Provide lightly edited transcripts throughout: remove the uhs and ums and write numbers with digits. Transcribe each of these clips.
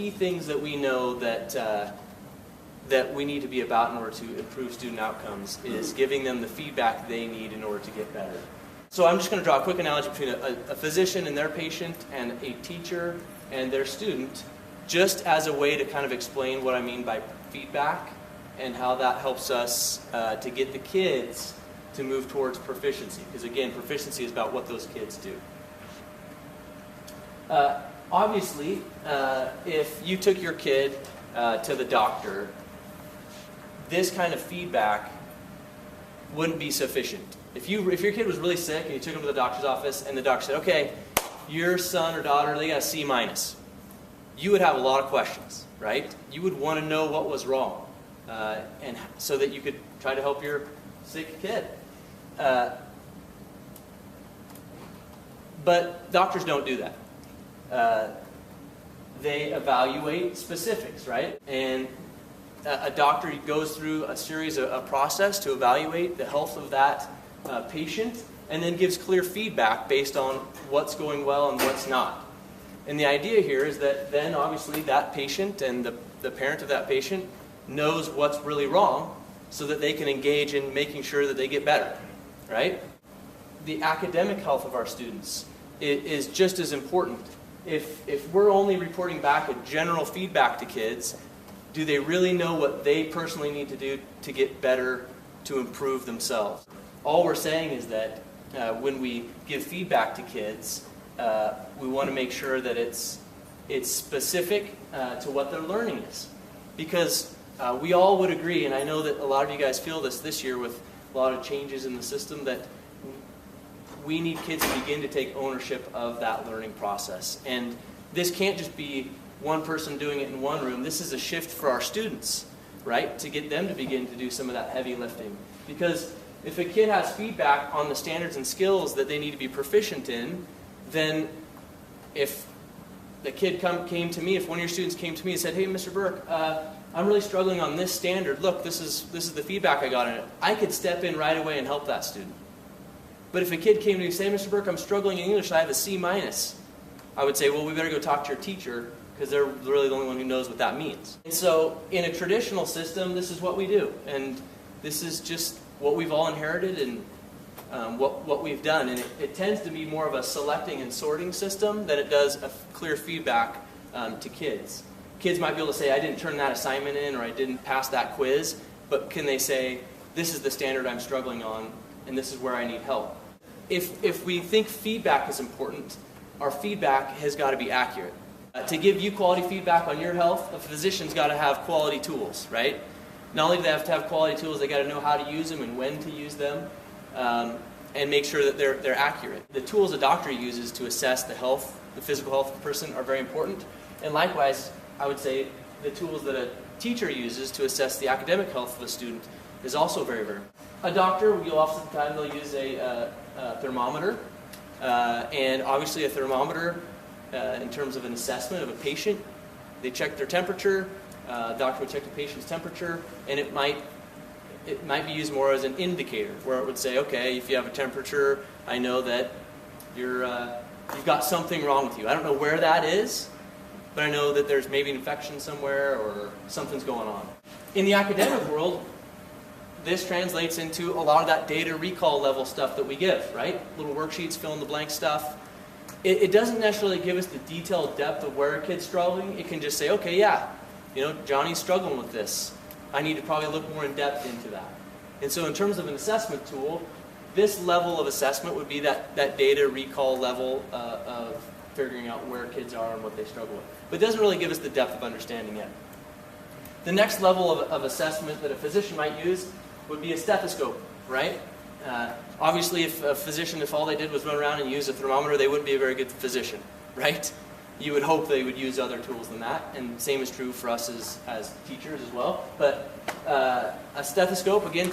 key things that we know that we need to be about in order to improve student outcomes is giving them the feedback they need in order to get better. So I'm just going to draw a quick analogy between a physician and their patient and a teacher and their student, just as a way to kind of explain what I mean by feedback and how that helps us to get the kids to move towards proficiency. Because again, proficiency is about what those kids do. Obviously, if you took your kid to the doctor, this kind of feedback wouldn't be sufficient. If your kid was really sick and you took him to the doctor's office and the doctor said, okay, your son or daughter, they got a C-, you would have a lot of questions, right? You would want to know what was wrong, and so that you could try to help your sick kid. But doctors don't do that. They evaluate specifics, right? And a doctor goes through a series of process to evaluate the health of that patient, and then gives clear feedback based on what's going well and what's not. And the idea here is that then obviously that patient and the parent of that patient knows what's really wrong so that they can engage in making sure that they get better, right? The academic health of our students is just as important. If we're only reporting back a general feedback to kids, do they really know what they personally need to do to get better, to improve themselves? All we're saying is that when we give feedback to kids, we want to make sure that it's specific to what their learning is. Because we all would agree, and I know that a lot of you guys feel this year with a lot of changes in the system, that we need kids to begin to take ownership of that learning process. And this can't just be one person doing it in one room. This is a shift for our students, right? To get them to begin to do some of that heavy lifting. Because if a kid has feedback on the standards and skills that they need to be proficient in, then if the kid came to me, if one of your students came to me and said, hey, Mr. Burke, I'm really struggling on this standard. Look, this is the feedback I got on it. I could step in right away and help that student. But if a kid came to me and said, hey, Mr. Burke, I'm struggling in English, I have a C-, I would say, well, we better go talk to your teacher, because they're really the only one who knows what that means. And so in a traditional system, this is what we do. And this is just what we've all inherited and what we've done. And it tends to be more of a selecting and sorting system than it does a clear feedback to kids. Kids might be able to say, I didn't turn that assignment in, or I didn't pass that quiz, but can they say, this is the standard I'm struggling on, and this is where I need help? If we think feedback is important, our feedback has got to be accurate. To give you quality feedback on your health, a physician's got to have quality tools, right? Not only do they have to have quality tools, they got to know how to use them and when to use them, and make sure that they're accurate. The tools a doctor uses to assess the physical health of a person are very important. And likewise, I would say the tools that a teacher uses to assess the academic health of a student is also very, very important. A doctor, oftentimes they'll use a thermometer, and obviously a thermometer, in terms of an assessment of a patient, they check their temperature. The doctor would check the patient's temperature, and it might be used more as an indicator, where it would say, okay, if you have a temperature, I know that you've got something wrong with you. I don't know where that is, but I know that there's maybe an infection somewhere or something's going on. In the academic world, this translates into a lot of that data recall level stuff that we give, right? Little worksheets, fill in the blank stuff. It doesn't necessarily give us the detailed depth of where a kid's struggling. It can just say, okay, yeah, Johnny's struggling with this. I need to probably look more in depth into that. And so in terms of an assessment tool, this level of assessment would be that data recall level of figuring out where kids are and what they struggle with. But it doesn't really give us the depth of understanding yet. The next level of assessment that a physician might use would be a stethoscope, right? Obviously, if all they did was run around and use a thermometer, they wouldn't be a very good physician, right? You would hope they would use other tools than that, and same is true for us as teachers as well. But a stethoscope, again,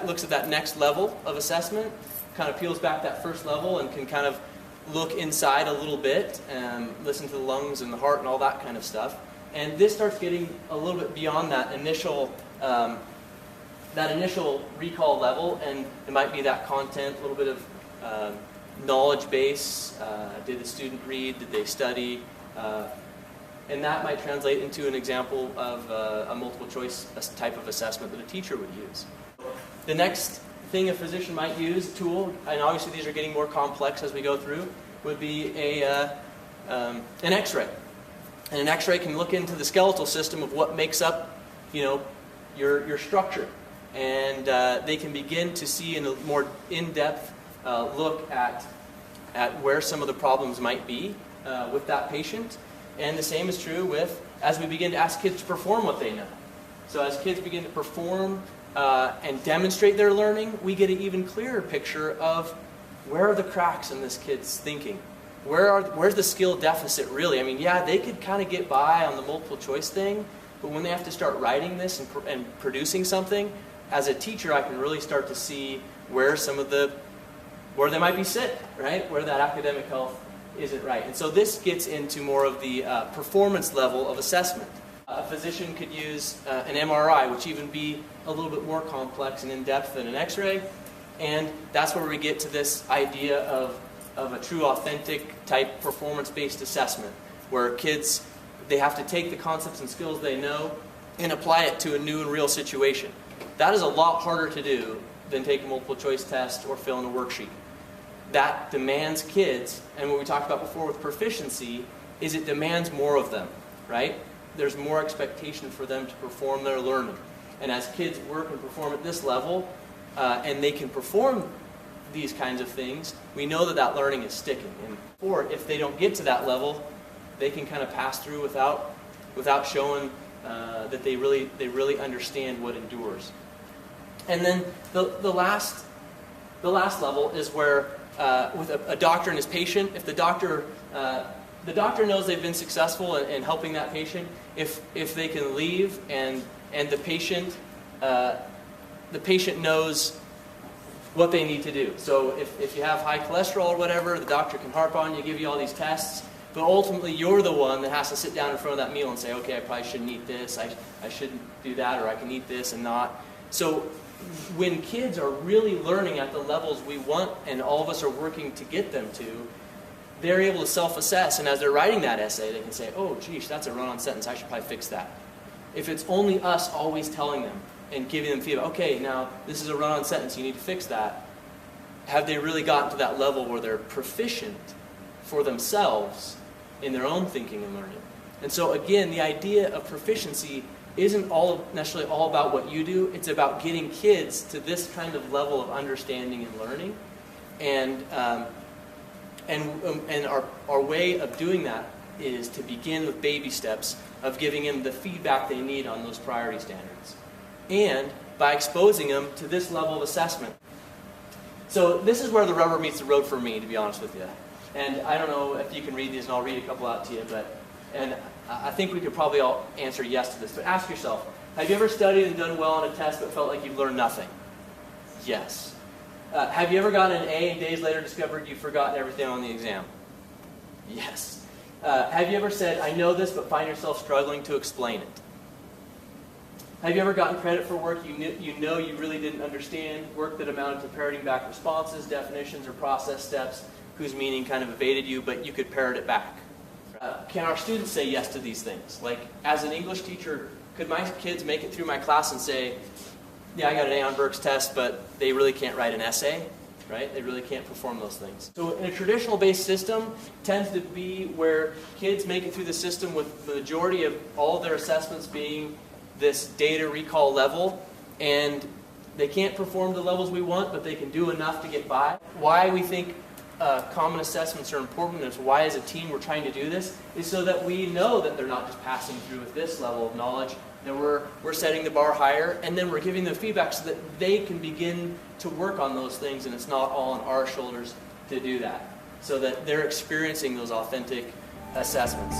looks at that next level of assessment, kind of peels back that first level and can kind of look inside a little bit and listen to the lungs and the heart and all that kind of stuff. And this starts getting a little bit beyond that initial recall level, and it might be that content, a little bit of knowledge base. Did the student read? Did they study? And that might translate into an example of a multiple choice type of assessment that a teacher would use. The next thing a physician might use, tool, and obviously these are getting more complex as we go through, would be an X-ray. And an X-ray can look into the skeletal system of what makes up, your structure. And they can begin to see in a more in-depth look at where some of the problems might be with that patient. And the same is true as we begin to ask kids to perform what they know. So as kids begin to perform and demonstrate their learning, we get an even clearer picture of where are the cracks in this kid's thinking. Where's the skill deficit really? I mean, yeah, they could kind of get by on the multiple choice thing, but when they have to start writing this and producing something, as a teacher, I can really start to see where where they might be sick, right? Where that academic health isn't right. And so this gets into more of the performance level of assessment. A physician could use an MRI, which even be a little bit more complex and in-depth than an X-ray. And that's where we get to this idea of a true authentic type performance-based assessment, where kids, they have to take the concepts and skills they know and apply it to a new and real situation. That is a lot harder to do than take a multiple choice test or fill in a worksheet. That demands kids, and what we talked about before with proficiency, is it demands more of them, right? There's more expectation for them to perform their learning. And as kids work and perform at this level, and they can perform these kinds of things, we know that learning is sticking. Or if they don't get to that level, they can kind of pass through without showing that they really understand what endures. And then the last level is where with a doctor and his patient, if the doctor knows they've been successful in helping that patient, if they can leave and the patient knows what they need to do. So if you have high cholesterol or whatever, the doctor can harp on you, give you all these tests, but ultimately you're the one that has to sit down in front of that meal and say, okay, I probably shouldn't eat this, I shouldn't do that, or I can eat this and not. So when kids are really learning at the levels we want and all of us are working to get them to, they're able to self-assess, and as they're writing that essay, they can say, oh, geez, that's a run-on sentence, I should probably fix that. If it's only us always telling them and giving them feedback, okay, now this is a run-on sentence, you need to fix that, have they really gotten to that level where they're proficient for themselves in their own thinking and learning? And so again, the idea of proficiency isn't necessarily all about what you do, it's about getting kids to this kind of level of understanding and learning. And our way of doing that is to begin with baby steps of giving them the feedback they need on those priority standards. And by exposing them to this level of assessment. So this is where the rubber meets the road for me, to be honest with you. And I don't know if you can read these, and I'll read a couple out to you, and I think we could probably all answer yes to this. But ask yourself, have you ever studied and done well on a test but felt like you've learned nothing? Yes. Have you ever gotten an A and days later discovered you've forgotten everything on the exam? Yes. Have you ever said, I know this, but find yourself struggling to explain it? Have you ever gotten credit for work you know you really didn't understand, work that amounted to parroting back responses, definitions, or process steps whose meaning kind of evaded you, but you could parrot it back? Can our students say yes to these things? Like, as an English teacher, could my kids make it through my class and say, yeah, I got an A on Burke's test, but they really can't write an essay, right? They really can't perform those things. So in a traditional-based system, tends to be where kids make it through the system with the majority of all of their assessments being this data recall level, and they can't perform the levels we want, but they can do enough to get by. Why we think common assessments are important, and why as a team we're trying to do this, is so that we know that they're not just passing through with this level of knowledge, that we're setting the bar higher, and then we're giving them feedback so that they can begin to work on those things, and it's not all on our shoulders to do that, so that they're experiencing those authentic assessments.